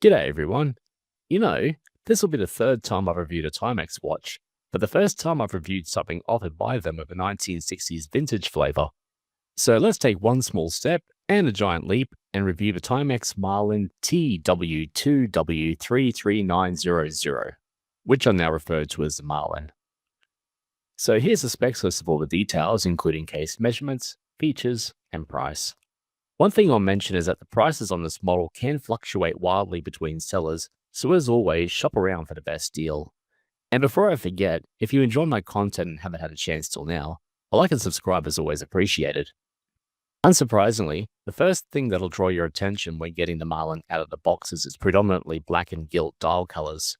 G'day everyone. You know, this will be the third time I've reviewed a Timex watch, but the first time I've reviewed something offered by them with a 1960s vintage flavor. So let's take one small step and a giant leap and review the Timex Marlin TW2W33900, which are now referred to as the Marlin. So here's the specs list of all the details, including case measurements, features, and price. One thing I'll mention is that the prices on this model can fluctuate wildly between sellers, so as always, shop around for the best deal. And before I forget, if you enjoy my content and haven't had a chance till now, a like and subscribe is always appreciated. Unsurprisingly, the first thing that'll draw your attention when getting the Marlin out of the box is its predominantly black and gilt dial colors.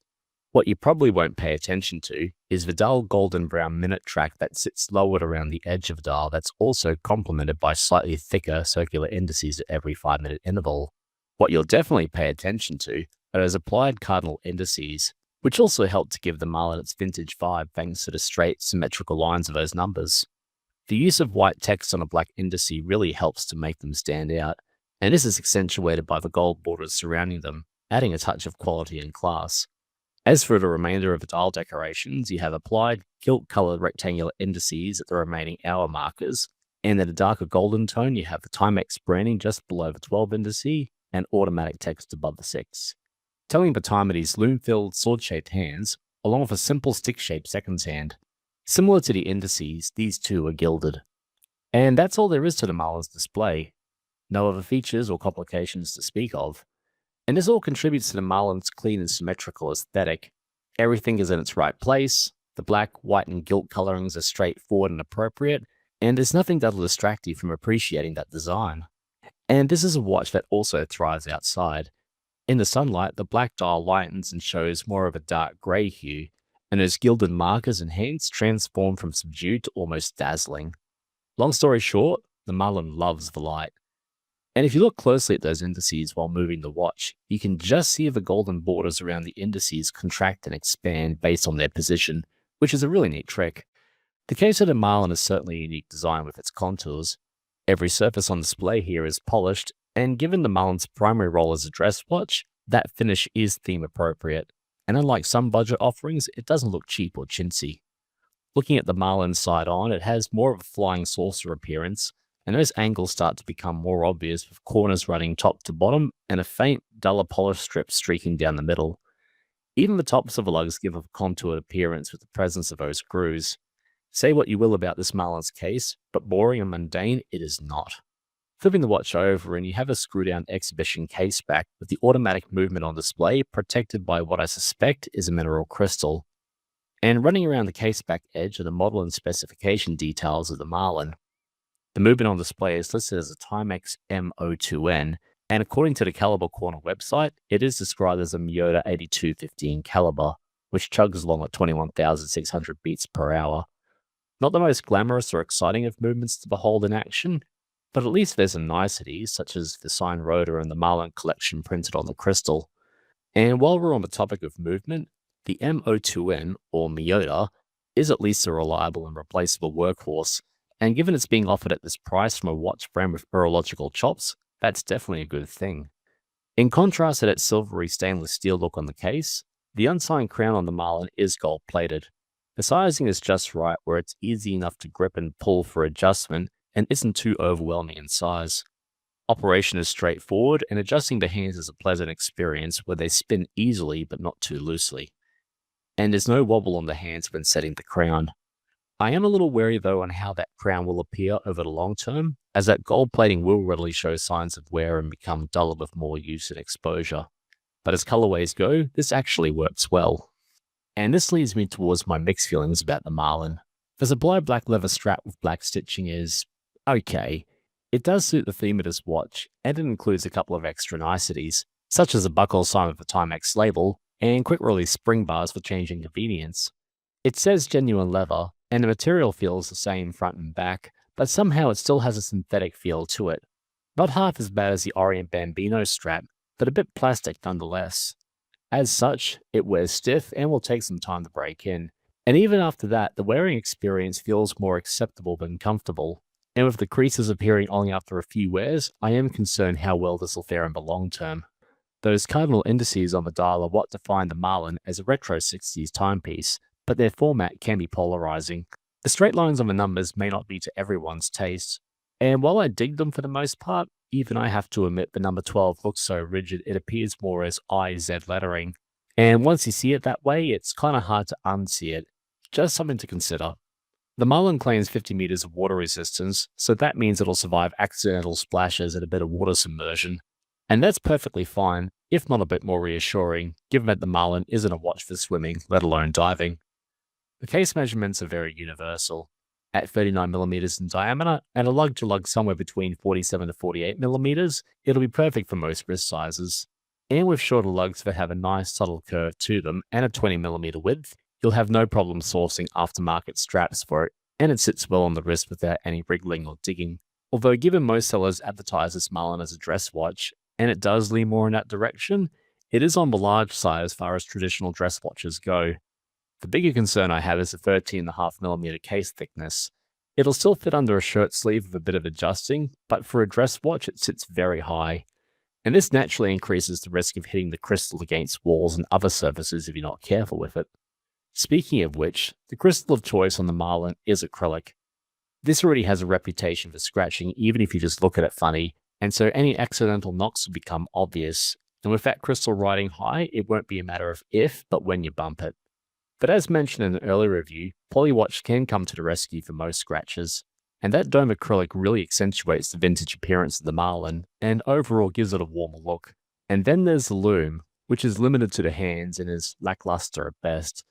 What you probably won't pay attention to is the dull golden brown minute track that sits lowered around the edge of the dial that's also complemented by slightly thicker circular indices at every 5-minute interval. What you'll definitely pay attention to are those applied cardinal indices, which also help to give the Marlin its vintage vibe thanks to the straight, symmetrical lines of those numbers. The use of white text on a black indice really helps to make them stand out, and this is accentuated by the gold borders surrounding them, adding a touch of quality and class. As for the remainder of the dial decorations, you have applied gilt-colored rectangular indices at the remaining hour markers, and in a darker golden tone, you have the Timex branding just below the 12 indice and automatic text above the 6. Telling the time of these loom-filled, sword-shaped hands, along with a simple stick-shaped seconds hand. Similar to the indices, these two are gilded. And that's all there is to the Marlin's display. No other features or complications to speak of. And this all contributes to the Marlin's clean and symmetrical aesthetic. Everything is in its right place, the black, white, and gilt colorings are straightforward and appropriate, and there's nothing that'll distract you from appreciating that design. And this is a watch that also thrives outside. In the sunlight, the black dial lightens and shows more of a dark grey hue, and those gilded markers and hands transform from subdued to almost dazzling. Long story short, the Marlin loves the light. And if you look closely at those indices while moving the watch, you can just see the golden borders around the indices contract and expand based on their position, which is a really neat trick. The case of the Marlin is certainly a unique design with its contours. Every surface on display here is polished, and given the Marlin's primary role as a dress watch, that finish is theme appropriate. And unlike some budget offerings, it doesn't look cheap or chintzy. Looking at the Marlin side on, it has more of a flying saucer appearance, and those angles start to become more obvious with corners running top to bottom and a faint, duller polish strip streaking down the middle. Even the tops of the lugs give a contoured appearance with the presence of those grooves. Say what you will about this Marlin's case, but boring and mundane it is not. Flipping the watch over and you have a screw-down exhibition case back with the automatic movement on display protected by what I suspect is a mineral crystal. And running around the case back edge are the model and specification details of the Marlin. The movement on display is listed as a Timex M02N, and according to the Caliber Corner website, it is described as a Miyota 8215 caliber, which chugs along at 21,600 beats per hour. Not the most glamorous or exciting of movements to behold in action, but at least there's some niceties, such as the sign rotor and the Marlin collection printed on the crystal. And while we're on the topic of movement, the M02N, or Miyota, is at least a reliable and replaceable workhorse, and given it's being offered at this price from a watch brand with urological chops, that's definitely a good thing. In contrast to that silvery stainless steel look on the case, the unsigned crown on the Marlin is gold-plated. The sizing is just right where it's easy enough to grip and pull for adjustment and isn't too overwhelming in size. Operation is straightforward, and adjusting the hands is a pleasant experience where they spin easily but not too loosely. And there's no wobble on the hands when setting the crown. I am a little wary though on how that crown will appear over the long term, as that gold plating will readily show signs of wear and become duller with more use and exposure. But as colorways go, this actually works well. And this leads me towards my mixed feelings about the Marlin. The supplied black leather strap with black stitching is okay. It does suit the theme of this watch, and it includes a couple of extra niceties, such as a buckle sign with the Timex label, and quick release spring bars for changing convenience. It says genuine leather, and the material feels the same front and back, but somehow it still has a synthetic feel to it. Not half as bad as the Orient Bambino strap, but a bit plastic nonetheless. As such, it wears stiff and will take some time to break in, and even after that, the wearing experience feels more acceptable than comfortable. And with the creases appearing only after a few wears, I am concerned how well this will fare in the long term. Those cardinal indices on the dial are what define the Marlin as a retro 60s timepiece, but their format can be polarizing. The straight lines on the numbers may not be to everyone's taste, and while I dig them for the most part, even I have to admit the number 12 looks so rigid it appears more as IZ lettering. And once you see it that way, it's kind of hard to unsee it. Just something to consider. The Marlin claims 50 meters of water resistance, so that means it'll survive accidental splashes and a bit of water submersion. And that's perfectly fine, if not a bit more reassuring, given that the Marlin isn't a watch for swimming, let alone diving. The case measurements are very universal. At 39mm in diameter and a lug to lug somewhere between 47 to 48mm, it'll be perfect for most wrist sizes. And with shorter lugs that have a nice subtle curve to them and a 20mm width, you'll have no problem sourcing aftermarket straps for it, and it sits well on the wrist without any wriggling or digging. Although given most sellers advertise this Marlin as a dress watch, and it does lean more in that direction, it is on the large side as far as traditional dress watches go. The bigger concern I have is the 13.5mm case thickness. It'll still fit under a shirt sleeve with a bit of adjusting, but for a dress watch it sits very high. And this naturally increases the risk of hitting the crystal against walls and other surfaces if you're not careful with it. Speaking of which, the crystal of choice on the Marlin is acrylic. This already has a reputation for scratching even if you just look at it funny, and so any accidental knocks will become obvious. And with that crystal riding high, it won't be a matter of if, but when you bump it. But as mentioned in an earlier review, Polywatch can come to the rescue for most scratches, and that dome acrylic really accentuates the vintage appearance of the Marlin, and overall gives it a warmer look. And then there's the lume, which is limited to the hands and is lackluster at best.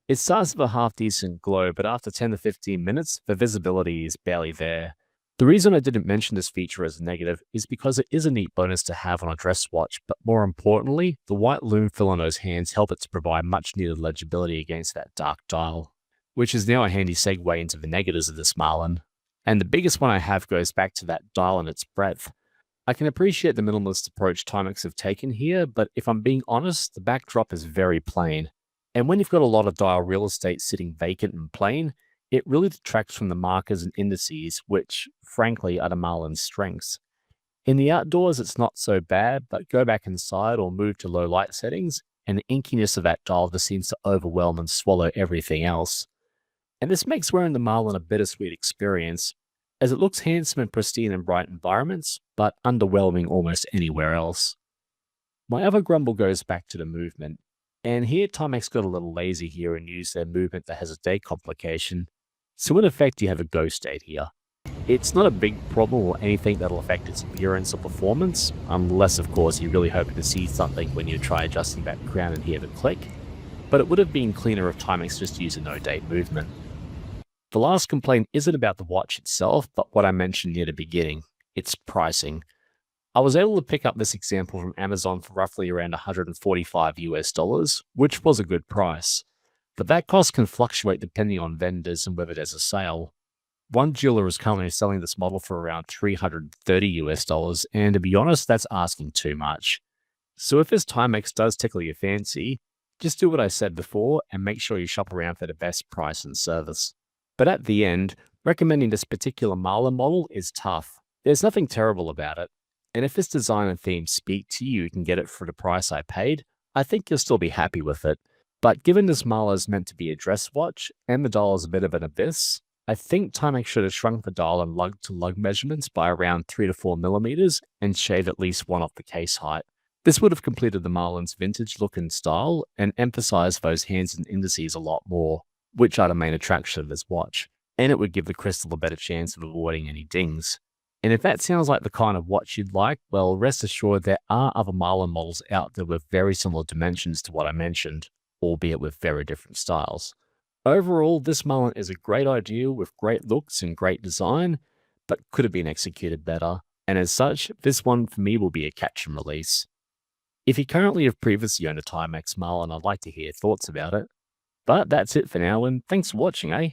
It starts with a half-decent glow, but after 10 to 15 minutes, the visibility is barely there. The reason I didn't mention this feature as a negative is because it is a neat bonus to have on a dress watch, but more importantly, the white lume fill on those hands help it to provide much needed legibility against that dark dial, which is now a handy segue into the negatives of this Marlin. And the biggest one I have goes back to that dial and its breadth. I can appreciate the minimalist approach Timex have taken here, but if I'm being honest, the backdrop is very plain. And when you've got a lot of dial real estate sitting vacant and plain, it really detracts from the markers and indices, which, frankly, are the Marlin's strengths. In the outdoors, it's not so bad, but go back inside or move to low light settings, and the inkiness of that dial just seems to overwhelm and swallow everything else. And this makes wearing the Marlin a bittersweet experience, as it looks handsome and pristine in bright environments, but underwhelming almost anywhere else. My other grumble goes back to the movement, and here Timex got a little lazy here and used their movement that has a date complication. So in effect, you have a ghost date here. It's not a big problem or anything that'll affect its appearance or performance, unless of course you're really hoping to see something when you try adjusting that crown and hear the click, but it would have been cleaner if Timex just used a no-date movement. The last complaint isn't about the watch itself, but what I mentioned near the beginning. It's pricing. I was able to pick up this example from Amazon for roughly around $145 US, which was a good price. But that cost can fluctuate depending on vendors and whether there's a sale. One jeweler is currently selling this model for around $330 US, and to be honest, that's asking too much. So if this Timex does tickle your fancy, just do what I said before and make sure you shop around for the best price and service. But at the end, recommending this particular Marlin model is tough. There's nothing terrible about it, and if this design and theme speak to you and get it for the price I paid, I think you'll still be happy with it. But given this Marlin is meant to be a dress watch, and the dial is a bit of an abyss, I think Timex should have shrunk the dial and lug-to-lug measurements by around 3 to 4mm and shaved at least one off the case height. This would have completed the Marlin's vintage look and style and emphasized those hands and indices a lot more, which are the main attraction of this watch, and it would give the crystal a better chance of avoiding any dings. And if that sounds like the kind of watch you'd like, well, rest assured there are other Marlin models out there with very similar dimensions to what I mentioned, albeit with very different styles. Overall, this Marlin is a great idea with great looks and great design, but could have been executed better, and as such, this one for me will be a catch and release. If you currently have previously owned a Timex Marlin, I'd like to hear your thoughts about it. But that's it for now, and thanks for watching, eh?